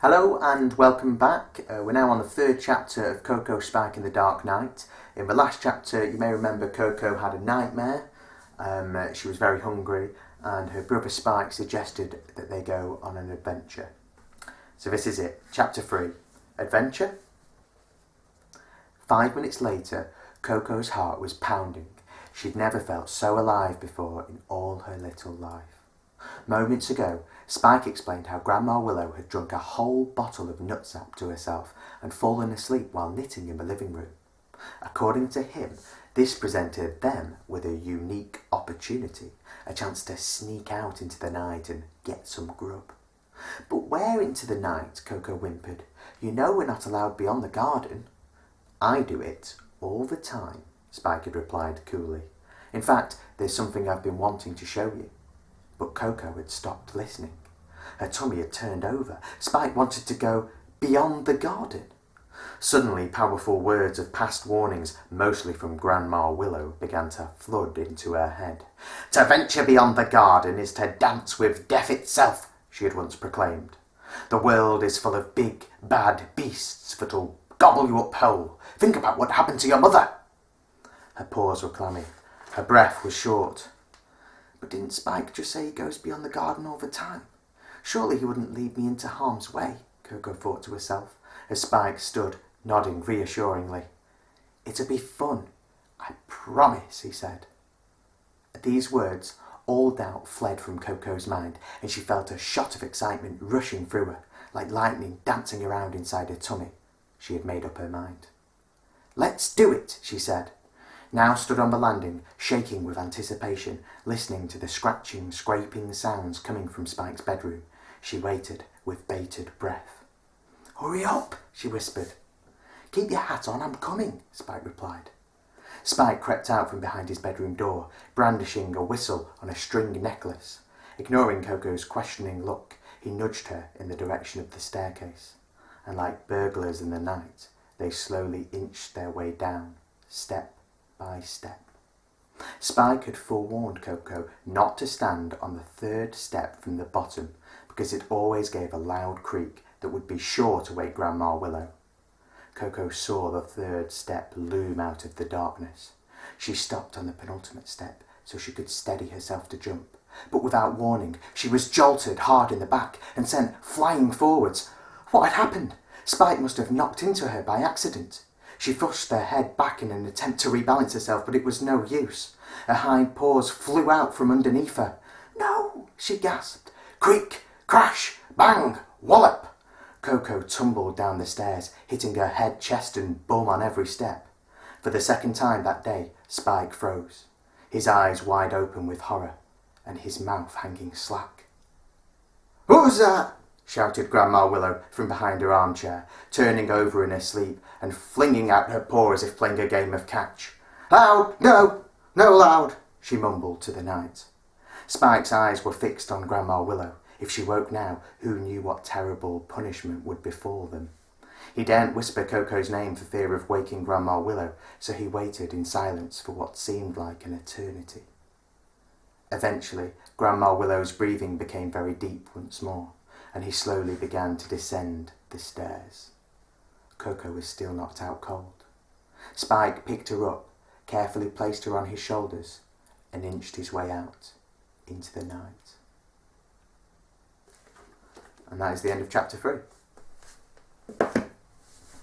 Hello and welcome back. We're now on the third chapter of Coco, Spike and the Dark Knight. In the last chapter, you may remember Coco had a nightmare. She was very hungry and her brother Spike suggested that they go on an adventure. So this is it, chapter 3, Adventure. 5 minutes later, Coco's heart was pounding. She'd never felt so alive before in all her little life. Moments ago, Spike explained how Grandma Willow had drunk a whole bottle of nutsap to herself and fallen asleep while knitting in the living room. According to him, this presented them with a unique opportunity, a chance to sneak out into the night and get some grub. "But where into the night?" Coco whimpered. "You know we're not allowed beyond the garden." "I do it all the time," Spike had replied coolly. "In fact, there's something I've been wanting to show you." But Coco had stopped listening. Her tummy had turned over. Spike wanted to go beyond the garden. Suddenly, powerful words of past warnings, mostly from Grandma Willow, began to flood into her head. "To venture beyond the garden is to dance with death itself," she had once proclaimed. "The world is full of big, bad beasts that'll gobble you up whole. Think about what happened to your mother." Her paws were clammy. Her breath was short. "But didn't Spike just say he goes beyond the garden all the time? Surely he wouldn't lead me into harm's way," Coco thought to herself, as Spike stood, nodding reassuringly. "It'll be fun, I promise," he said. At these words, all doubt fled from Coco's mind, and she felt a shot of excitement rushing through her, like lightning dancing around inside her tummy. She had made up her mind. "Let's do it," she said. Now stood on the landing, shaking with anticipation, listening to the scratching, scraping sounds coming from Spike's bedroom. She waited with bated breath. "Hurry up," she whispered. "Keep your hat on, I'm coming," Spike replied. Spike crept out from behind his bedroom door, brandishing a whistle on a string necklace. Ignoring Coco's questioning look, he nudged her in the direction of the staircase. And like burglars in the night, they slowly inched their way down, step by step. Spike had forewarned Coco not to stand on the third step from the bottom because it always gave a loud creak that would be sure to wake Grandma Willow. Coco saw the third step loom out of the darkness. She stopped on the penultimate step so she could steady herself to jump, but without warning she was jolted hard in the back and sent flying forwards. What had happened? Spike must have knocked into her by accident. She thrust her head back in an attempt to rebalance herself, but it was no use. Her hind paws flew out from underneath her. "No!" she gasped. Creak, crash, bang, wallop! Coco tumbled down the stairs, hitting her head, chest and bum on every step. For the second time that day, Spike froze, his eyes wide open with horror, and his mouth hanging slack. "Who's that?" shouted Grandma Willow from behind her armchair, turning over in her sleep and flinging out her paw as if playing a game of catch. "Loud! No! No loud!" she mumbled to the night. Spike's eyes were fixed on Grandma Willow. If she woke now, who knew what terrible punishment would befall them? He daren't whisper Coco's name for fear of waking Grandma Willow, so he waited in silence for what seemed like an eternity. Eventually, Grandma Willow's breathing became very deep once more, and he slowly began to descend the stairs. Coco was still knocked out cold. Spike picked her up, carefully placed her on his shoulders, and inched his way out into the night. And that is the end of chapter 3.